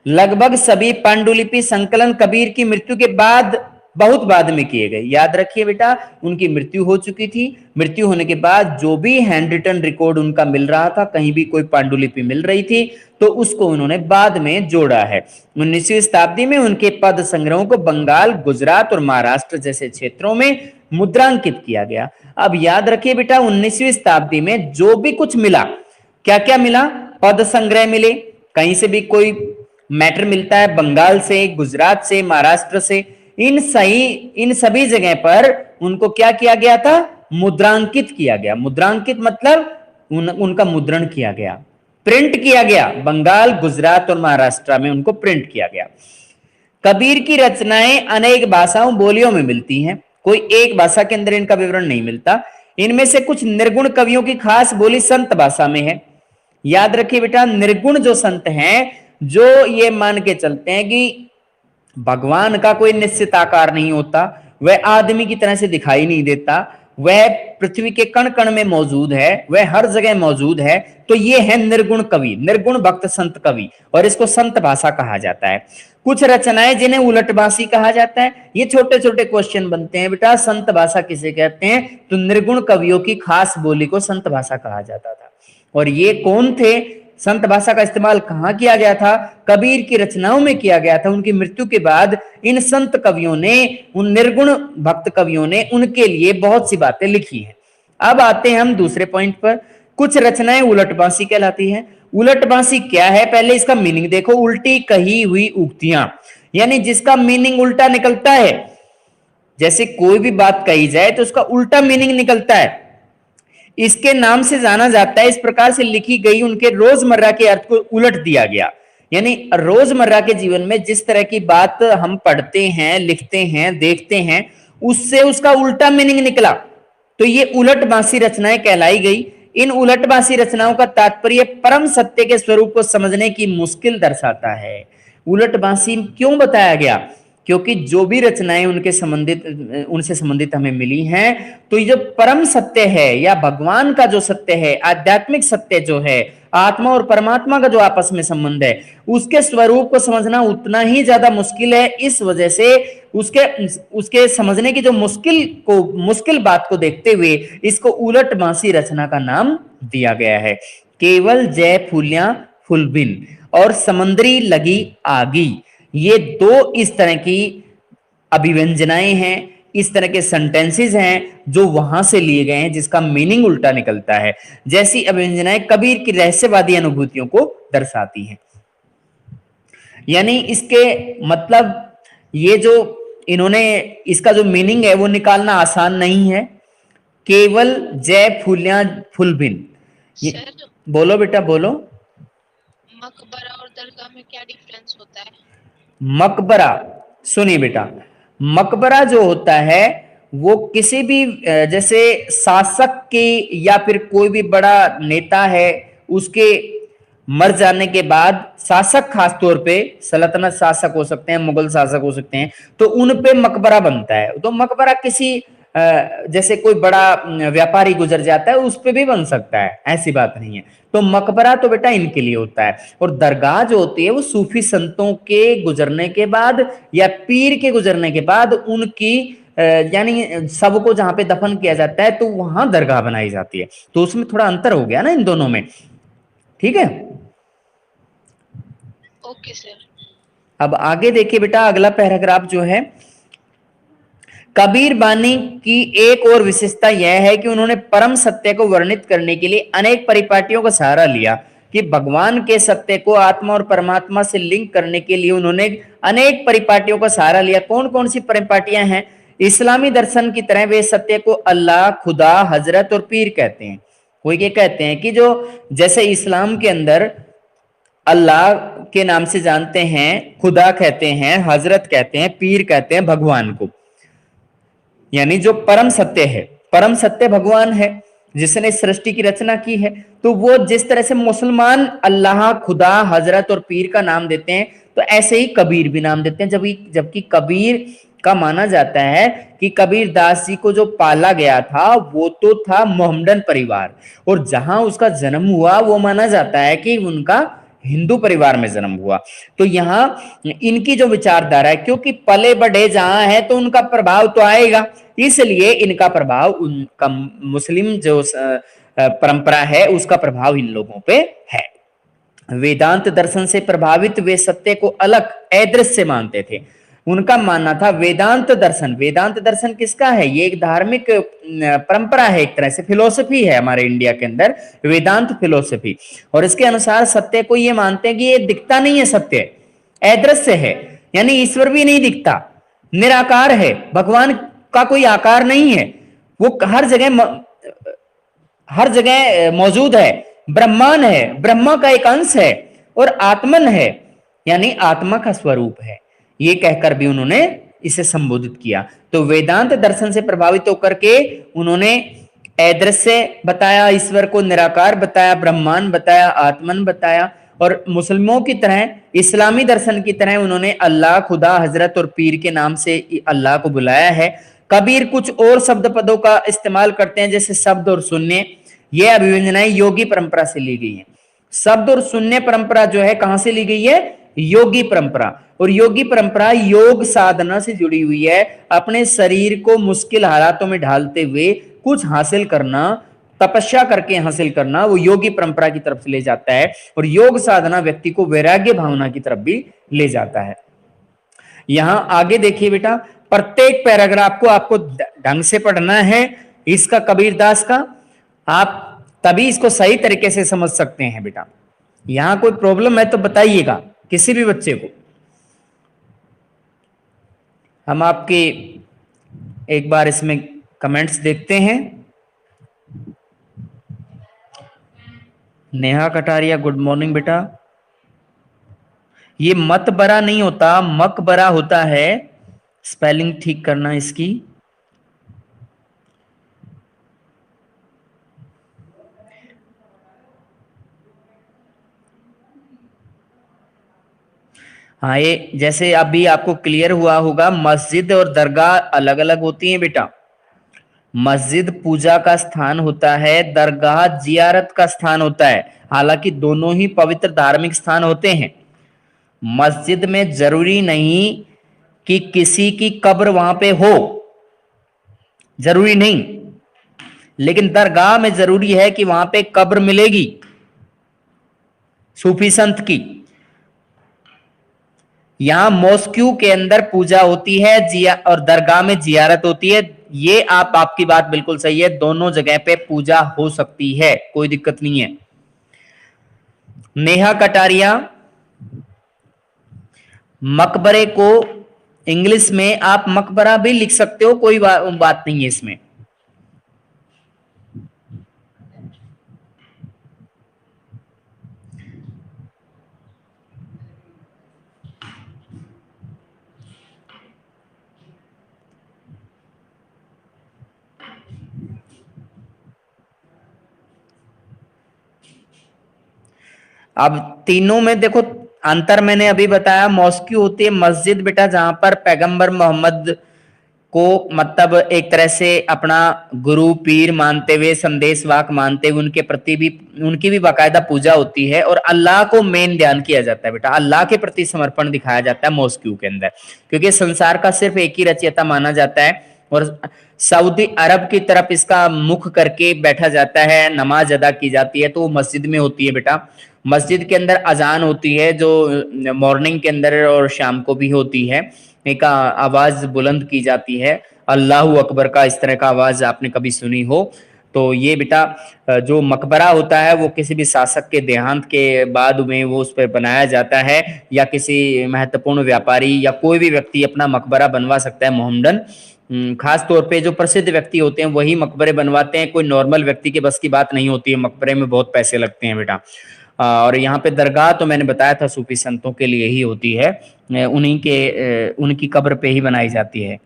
लगभग सभी पांडुलिपि संकलन कबीर की मृत्यु के बाद, बहुत बाद में किए गए। याद रखिए बेटा, उनकी मृत्यु हो चुकी थी, मृत्यु होने के बाद जो भी हैंड रिटन रिकॉर्ड उनका मिल रहा था, कहीं भी कोई पांडुलिपि मिल रही थी तो उसको उन्होंने बाद में जोड़ा है। 19वीं शताब्दी में उनके पद संग्रहों को बंगाल, गुजरात और महाराष्ट्र जैसे क्षेत्रों में मुद्रांकित किया गया। अब याद रखिए बेटा, 19वीं शताब्दी में जो भी कुछ मिला, क्या क्या मिला? पद संग्रह मिले, कहीं से भी कोई मैटर मिलता है, बंगाल से, गुजरात से, महाराष्ट्र से, इन सभी जगह पर उनको क्या किया गया था? मुद्रांकित किया गया। मुद्रांकित मतलब उनका मुद्रण किया गया, प्रिंट किया गया। बंगाल, गुजरात और महाराष्ट्र में उनको प्रिंट किया गया। कबीर की रचनाएं अनेक भाषाओं, बोलियों में मिलती हैं, कोई एक भाषा के अंदर इनका विवरण नहीं मिलता। इनमें से कुछ निर्गुण कवियों की खास बोली संत भाषा में है। याद रखिए बेटा, निर्गुण जो संत हैं, जो ये मान के चलते हैं कि भगवान का कोई निश्चित आकार नहीं होता, वह आदमी की तरह से दिखाई नहीं देता, वह पृथ्वी के कण कण में मौजूद है, वह हर जगह मौजूद है, तो ये है निर्गुण कवि, निर्गुण भक्त संत कवि, और इसको संत भाषा कहा जाता है। कुछ रचनाएं जिन्हें उलटभाषी कहा जाता है। ये छोटे छोटे क्वेश्चन बनते हैं बेटा, संत भाषा किसे कहते हैं? तो निर्गुण कवियों की खास बोली को संत भाषा कहा जाता था। और ये कौन थे? संत भाषा का इस्तेमाल कहां किया गया था? कबीर की रचनाओं में किया गया था। उनकी मृत्यु के बाद इन संत कवियों ने, उन निर्गुण भक्त कवियों ने उनके लिए बहुत सी बातें लिखी हैं। अब आते हैं हम दूसरे पॉइंट पर। कुछ रचनाएं उलटबांसी कहलाती हैं। उलटबांसी क्या है? पहले इसका मीनिंग देखो। उल्टी कही हुई उक्तियां, यानी जिसका मीनिंग उल्टा निकलता है। जैसे कोई भी बात कही जाए तो उसका उल्टा मीनिंग निकलता है, इसके नाम से जाना जाता है। इस प्रकार से लिखी गई उनके रोजमर्रा के अर्थ को उलट दिया गया। यानी रोजमर्रा के जीवन में जिस तरह की बात हम पढ़ते हैं, लिखते हैं, देखते हैं, उससे उसका उल्टा मीनिंग निकला, तो ये उलटबांसी रचनाएं कहलाई गई। इन उलटबांसी रचनाओं का तात्पर्य परम सत्य के स्वरूप को समझने की मुश्किल दर्शाता है। उलटबांसी क्यों बताया गया? क्योंकि जो भी रचनाएं उनसे संबंधित हमें मिली हैं, तो ये जो परम सत्य है या भगवान का जो सत्य है, आध्यात्मिक सत्य जो है, आत्मा और परमात्मा का जो आपस में संबंध है, उसके स्वरूप को समझना उतना ही ज्यादा मुश्किल है। इस वजह से उसके समझने की जो मुश्किल बात को देखते हुए इसको उलटबांसी रचना का नाम दिया गया है। केवल जय फूलियां फुलबिन और समंदरी लगी आगी, ये दो इस तरह की अभिव्यंजनाएं हैं, इस तरह के सेंटेंसेस हैं जो वहां से लिए गए हैं, जिसका मीनिंग उल्टा निकलता है। जैसी अभिव्यंजनाएं कबीर की रहस्यवादी अनुभूतियों को दर्शाती हैं। यानी इसके मतलब ये जो इन्होंने इसका जो मीनिंग है वो निकालना आसान नहीं है। केवल जय फूलियां फुलबिन, बोलो बेटा बोलो। मकबरा और दरगाह में क्या डिफरेंस होता है? मकबरा, सुनिए बेटा, मकबरा जो होता है वो किसी भी जैसे शासक के या फिर कोई भी बड़ा नेता है, उसके मर जाने के बाद शासक, खास तौर पे सल्तनत शासक हो सकते हैं, मुगल शासक हो सकते हैं, तो उन पे मकबरा बनता है। तो मकबरा किसी जैसे कोई बड़ा व्यापारी गुजर जाता है उस पे भी बन सकता है, ऐसी बात नहीं है। तो मकबरा तो बेटा इनके लिए होता है। और दरगाह जो होती है वो सूफी संतों के गुजरने के बाद या पीर के गुजरने के बाद उनकी यानी सबको जहां पे दफन किया जाता है तो वहां दरगाह बनाई जाती है। तो उसमें थोड़ा अंतर हो गया ना इन दोनों में, ठीक है? Okay sir. अब आगे देखिए बेटा, अगला पैराग्राफ जो है, कबीर बानी की एक और विशेषता यह है कि उन्होंने परम सत्य को वर्णित करने के लिए अनेक परिपाटियों का सहारा लिया। कि भगवान के सत्य को आत्मा और परमात्मा से लिंक करने के लिए उन्होंने अनेक परिपाटियों का सहारा लिया। कौन कौन सी परिपाटियां हैं? इस्लामी दर्शन की तरह वे सत्य को अल्लाह, खुदा, हजरत और पीर कहते हैं। कोई ये कहते हैं कि जो जैसे इस्लाम के अंदर अल्लाह के नाम से जानते हैं, खुदा कहते हैं, हजरत कहते हैं, पीर कहते हैं भगवान को, यानी जो परम सत्य है, परम सत्य भगवान है जिसने सृष्टि की रचना की है। तो वो जिस तरह से मुसलमान अल्लाह, खुदा, हजरत और पीर का नाम देते हैं, तो ऐसे ही कबीर भी नाम देते हैं। जबकि कबीर का माना जाता है कि कबीर दास जी को जो पाला गया था वो तो था मोहम्मदन परिवार, और जहां उसका जन्म हुआ वो माना जाता है कि उनका हिंदू परिवार में जन्म हुआ। तो यहाँ इनकी जो विचारधारा है, क्योंकि पले बढ़े जहां है तो उनका प्रभाव तो आएगा, इसलिए इनका प्रभाव, उनका मुस्लिम जो परंपरा है उसका प्रभाव इन लोगों पे है। वेदांत दर्शन से प्रभावित वे सत्य को अलग अदृश्य मानते थे। उनका मानना था वेदांत दर्शन। वेदांत दर्शन किसका है? ये एक धार्मिक परंपरा है, एक तरह से फिलोसफी है हमारे इंडिया के अंदर, वेदांत फिलोसफी। और इसके अनुसार सत्य को ये मानते हैं कि ये दिखता नहीं है, सत्य अदृश्य है, यानी ईश्वर भी नहीं दिखता, निराकार है, भगवान का कोई आकार नहीं है, वो हर जगह मौजूद है, ब्रह्मांड है, ब्रह्मा का एक अंश है, और आत्मन है, यानी आत्मा का स्वरूप है। ये कहकर भी उन्होंने इसे संबोधित किया। तो वेदांत दर्शन से प्रभावित होकर के उन्होंने अदृश्य बताया, ईश्वर को निराकार बताया, ब्रह्मांड बताया, आत्मन बताया, और मुस्लिमों की तरह, इस्लामी दर्शन की तरह उन्होंने अल्लाह, खुदा, हजरत और पीर के नाम से अल्लाह को बुलाया है। कबीर कुछ और शब्द पदों का इस्तेमाल करते हैं, जैसे शब्द और शून्य। ये अभिव्यंजनाएं योगी परंपरा से ली गई है। शब्द और शून्य परंपरा जो है कहां से ली गई है? योगी परंपरा। और योगी परंपरा योग साधना से जुड़ी हुई है। अपने शरीर को मुश्किल हालातों में ढालते हुए कुछ हासिल करना, तपस्या करके हासिल करना, वो योगी परंपरा की तरफ से ले जाता है। और योग साधना व्यक्ति को वैराग्य भावना की तरफ भी ले जाता है। यहां आगे देखिए बेटा, प्रत्येक पैराग्राफ को आपको ढंग से पढ़ना है, इसका कबीरदास का, आप तभी इसको सही तरीके से समझ सकते हैं बेटा। यहां कोई प्रॉब्लम है तो बताइएगा किसी भी बच्चे को। हम आपके एक बार इसमें कमेंट्स देखते हैं। नेहा कटारिया, गुड मॉर्निंग बेटा। ये मतबरा नहीं होता, मकबरा होता है, स्पेलिंग ठीक करना इसकी। हाँ, ये जैसे अभी आपको क्लियर हुआ होगा, मस्जिद और दरगाह अलग अलग होती हैं बेटा। मस्जिद पूजा का स्थान होता है, दरगाह जियारत का स्थान होता है। हालांकि दोनों ही पवित्र धार्मिक स्थान होते हैं। मस्जिद में जरूरी नहीं कि किसी की कब्र वहां पे हो, जरूरी नहीं, लेकिन दरगाह में जरूरी है कि वहां पे कब्र मिलेगी सूफी संत की। यहां मॉस्क्यू के अंदर पूजा होती है और दरगाह में जियारत होती है। ये आपकी बात बिल्कुल सही है, दोनों जगह पे पूजा हो सकती है, कोई दिक्कत नहीं है। नेहा कटारिया, मकबरे को इंग्लिश में आप मकबरा भी लिख सकते हो, कोई बात नहीं है इसमें। अब तीनों में देखो अंतर मैंने अभी बताया। मॉस्क्यू होती है मस्जिद बेटा, जहां पर पैगंबर मोहम्मद को मतलब एक तरह से अपना गुरु पीर मानते हुए, संदेश वाक मानते हुए उनके प्रति भी, उनकी भी बाकायदा पूजा होती है। और अल्लाह को मेन ध्यान किया जाता है बेटा, अल्लाह के प्रति समर्पण दिखाया जाता है मॉस्क्यू के अंदर, क्योंकि संसार का सिर्फ एक ही रचयिता माना जाता है। और सऊदी अरब की तरफ इसका मुख करके बैठा जाता है, नमाज अदा की जाती है, तो वो मस्जिद में होती है बेटा। मस्जिद के अंदर अजान होती है जो मॉर्निंग के अंदर और शाम को भी होती है। एक आवाज बुलंद की जाती है, अल्लाहू अकबर का, इस तरह का आवाज आपने कभी सुनी हो तो ये बेटा जो मकबरा होता है वो किसी भी शासक के देहांत के बाद में वो उस पर बनाया जाता है, या किसी महत्वपूर्ण व्यापारी या कोई भी व्यक्ति अपना मकबरा बनवा सकता है मोहम्मदन। खास तौर पे जो प्रसिद्ध व्यक्ति होते हैं वही मकबरे बनवाते हैं, कोई नॉर्मल व्यक्ति के बस की बात नहीं होती है, मकबरे में बहुत पैसे लगते हैं बेटा। और यहाँ पे दरगाह तो मैंने बताया था सूफी संतों के लिए ही होती है, उनकी कब्र पे ही बनाई जाती है।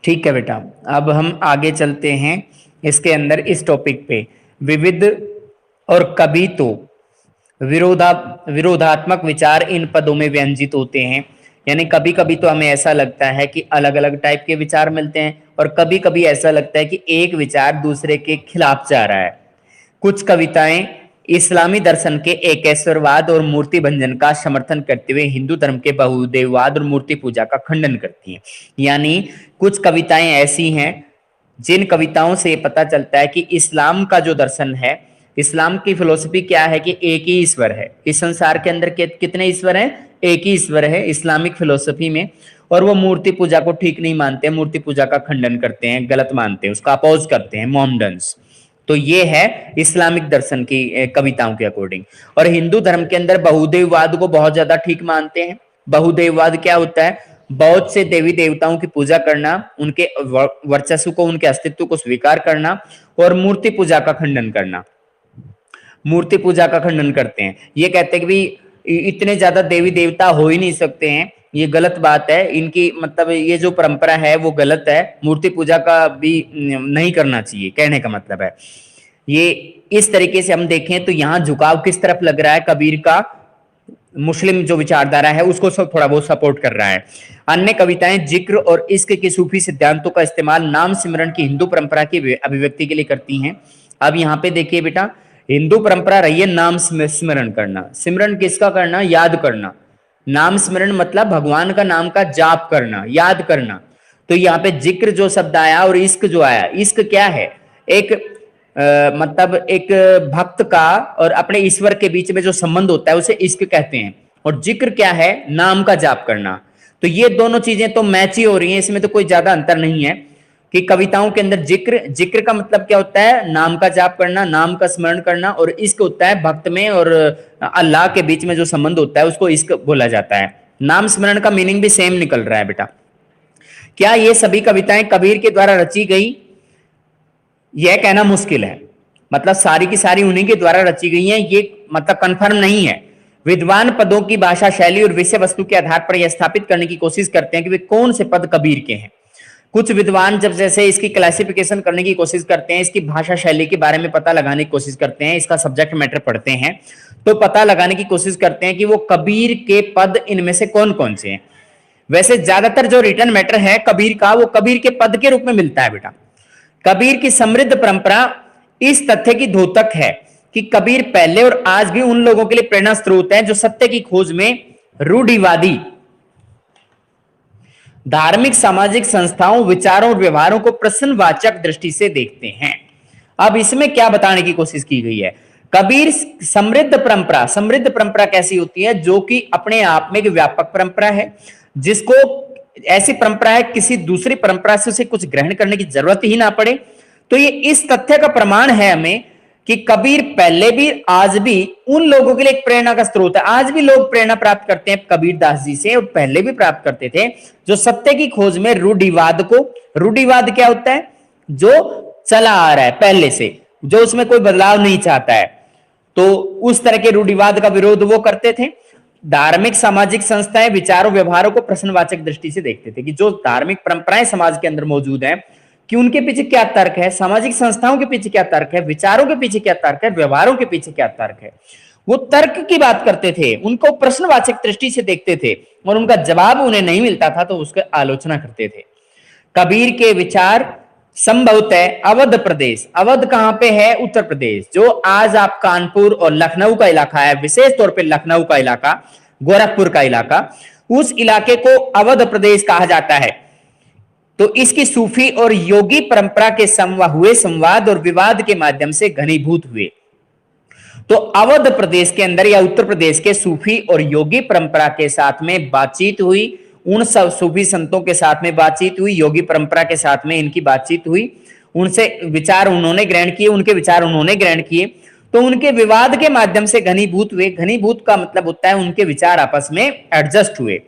ठीक है बेटा, अब हम आगे चलते हैं इसके अंदर इस टॉपिक पे। विविध और कभी तो विरोधात्मक विचार इन पदों में व्यंजित होते हैं। यानी कभी कभी तो हमें ऐसा लगता है कि अलग अलग टाइप के विचार मिलते हैं, और कभी कभी ऐसा लगता है कि एक विचार दूसरे के खिलाफ जा रहा है। कुछ कविताएं इस्लामी दर्शन के एकेश्वरवाद और मूर्ति भंजन का समर्थन करते हुए हिंदू धर्म के बहुदेववाद और मूर्ति पूजा का खंडन करती हैं। यानी कुछ कविताएं ऐसी हैं जिन कविताओं से पता चलता है कि इस्लाम का जो दर्शन है, इस्लाम की फिलोसफी क्या है कि एक ही ईश्वर है। इस संसार के अंदर कितने ईश्वर हैं? एक ही ईश्वर है इस्लामिक फिलोसफी में। और वो मूर्ति पूजा को ठीक नहीं मानते, मूर्ति पूजा का खंडन करते हैं, गलत मानते हैं, उसका अपोज करते हैं, मोमडन्स। तो ये है इस्लामिक दर्शन की कविताओं के अकॉर्डिंग। और हिंदू धर्म के अंदर बहुदेववाद को बहुत ज्यादा ठीक मानते हैं। बहुदेववाद क्या होता है? बहुत से देवी देवताओं की पूजा करना, उनके वर्चस्व को, उनके अस्तित्व को स्वीकार करना, और मूर्ति पूजा का खंडन करना। मूर्ति पूजा का खंडन करते हैं, ये कहते हैं कि भाई इतने ज्यादा देवी देवता हो ही नहीं सकते हैं, ये गलत बात है इनकी, मतलब ये जो परंपरा है वो गलत है, मूर्ति पूजा का भी नहीं करना चाहिए, कहने का मतलब है ये। इस तरीके से हम देखें तो यहाँ झुकाव किस तरफ लग रहा है? कबीर का मुस्लिम जो विचारधारा है उसको सब थोड़ा बहुत सपोर्ट कर रहा है। अन्य कविताएं जिक्र और इश्क के सूफी सिद्धांतों का इस्तेमाल नाम सिमरन की हिंदू परंपरा की अभिव्यक्ति के लिए करती हैं। अब यहाँ पे देखिए बेटा, हिंदू परंपरा रही है नाम स्मरण करना। सिमरन किसका करना? याद करना। नाम स्मरण मतलब भगवान का नाम का जाप करना, याद करना। तो यहाँ पे जिक्र जो शब्द आया और इश्क जो आया, इश्क क्या है? एक मतलब एक भक्त का और अपने ईश्वर के बीच में जो संबंध होता है उसे इश्क कहते हैं। और जिक्र क्या है? नाम का जाप करना। तो ये दोनों चीजें तो मैच ही हो रही हैं, इसमें तो कोई ज्यादा अंतर नहीं है कि कविताओं के अंदर जिक्र का मतलब क्या होता है? नाम का जाप करना, नाम का स्मरण करना। और इश्क होता है भक्त में और अल्लाह के बीच में जो संबंध होता है उसको इश्क बोला जाता है। नाम स्मरण का मीनिंग भी सेम निकल रहा है बेटा। क्या ये सभी कविताएं कबीर के द्वारा रची गई? यह कहना मुश्किल है, मतलब सारी की सारी उन्हीं के द्वारा रची गई हैं, ये मतलब कंफर्म नहीं है। विद्वान पदों की भाषा शैली और विषय वस्तु के आधार पर यह स्थापित करने की कोशिश करते हैं कि वे कौन से पद कबीर के हैं। कुछ विद्वान जब जैसे इसकी क्लासिफिकेशन करने की कोशिश करते हैं, इसकी भाषा शैली के बारे में पता लगाने की कोशिश करते हैं, इसका सब्जेक्ट मैटर पढ़ते हैं, तो पता लगाने की कोशिश करते हैं कि वो कबीर के पद इनमें से कौन कौन से हैं। वैसे ज्यादातर जो रिटर्न मैटर है कबीर का, वो कबीर के पद के रूप में मिलता है बेटा। कबीर की समृद्ध परंपरा इस तथ्य की द्योतक है कि कबीर पहले और आज भी उन लोगों के लिए प्रेरणा स्रोत है जो सत्य की खोज में रूढ़िवादी धार्मिक सामाजिक संस्थाओं, विचारों और व्यवहारों को प्रश्नवाचक दृष्टि से देखते हैं। अब इसमें क्या बताने की कोशिश की गई है? कबीर समृद्ध परंपरा कैसी होती है? जो कि अपने आप में एक व्यापक परंपरा है, जिसको ऐसी परंपरा है किसी दूसरी परंपरा से उसे कुछ ग्रहण करने की जरूरत ही ना पड़े। तो ये इस तथ्य का प्रमाण है हमें कि कबीर पहले भी आज भी उन लोगों के लिए एक प्रेरणा का स्रोत है। आज भी लोग प्रेरणा प्राप्त करते हैं कबीर दास जी से, और पहले भी प्राप्त करते थे, जो सत्य की खोज में रूढ़िवाद को, रूढ़िवाद क्या होता है? जो चला आ रहा है पहले से, जो उसमें कोई बदलाव नहीं चाहता है, तो उस तरह के रूढ़िवाद का विरोध वो करते थे। धार्मिक सामाजिक संस्थाएं विचारों व्यवहारों को प्रश्नवाचक दृष्टि से देखते थे कि जो धार्मिक परंपराएं समाज के अंदर मौजूद हैं कि उनके पीछे क्या तर्क है, सामाजिक संस्थाओं के पीछे क्या तर्क है, विचारों के पीछे क्या तर्क है, व्यवहारों के पीछे क्या तर्क है। वो तर्क की बात करते थे, उनको प्रश्नवाचक दृष्टि से देखते थे, और उनका जवाब उन्हें नहीं मिलता था तो उसकी आलोचना करते थे। कबीर के विचार संभवतः अवध प्रदेश, अवध कहां पे है? उत्तर प्रदेश, जो आज आप कानपुर और लखनऊ का इलाका है, विशेष तौर पे लखनऊ का इलाका, गोरखपुर का इलाका, उस इलाके को अवध प्रदेश कहा जाता है। तो इसकी सूफी और योगी परंपरा के हुए संवाद और विवाद के माध्यम से घनीभूत हुए। तो अवध प्रदेश के अंदर या उत्तर प्रदेश के सूफी और योगी परंपरा के साथ में बातचीत हुई, उन सब सूफी संतों के साथ में बातचीत हुई, योगी परंपरा के साथ में इनकी बातचीत हुई, उनसे विचार उन्होंने ग्रहण किए, उनके विचार उन्होंने ग्रहण किए, तो उनके विवाद के माध्यम से घनीभूत हुए। घनीभूत का मतलब होता है उनके विचार आपस में एडजस्ट हुए।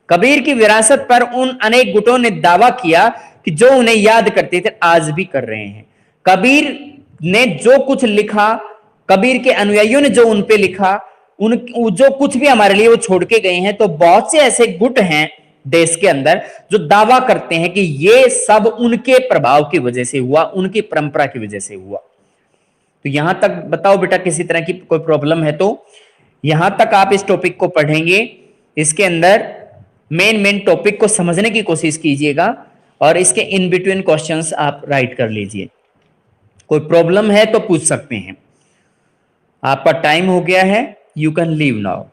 कबीर की विरासत पर उन अनेक गुटों ने दावा किया कि जो उन्हें याद करते थे आज भी कर रहे हैं। कबीर ने जो कुछ लिखा, कबीर के अनुयायियों ने जो उन पे लिखा, उन जो कुछ भी हमारे लिए वो छोड़ के गए हैं, तो बहुत से ऐसे गुट हैं देश के अंदर जो दावा करते हैं कि ये सब उनके प्रभाव की वजह से हुआ, उनकी परंपरा की वजह से हुआ। तो यहां तक बताओ बेटा, किसी तरह की कोई प्रॉब्लम है तो यहां तक आप इस टॉपिक को पढ़ेंगे, इसके अंदर मेन टॉपिक को समझने की कोशिश कीजिएगा और इसके इन बिटवीन क्वेश्चंस आप राइट कर लीजिए। कोई प्रॉब्लम है तो पूछ सकते हैं। आपका टाइम हो गया है, यू कैन लीव नाउ।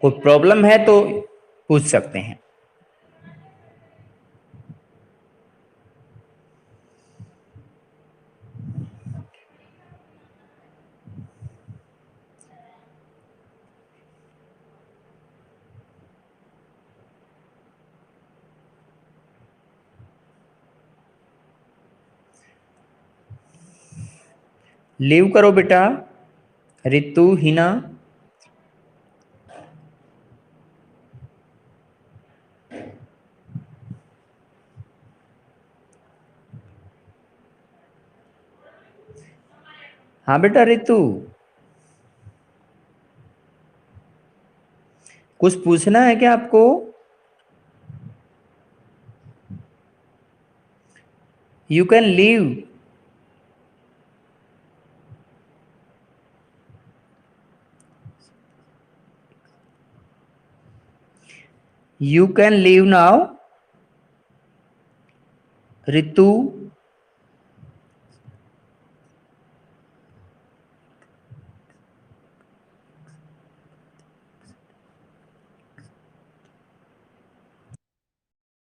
कोई प्रॉब्लम है तो पूछ सकते हैं। लीव करो बेटा। रितु, हिना, हाँ बेटा रितु, कुछ पूछना है क्या आपको? You can leave. You can leave now. Ritu,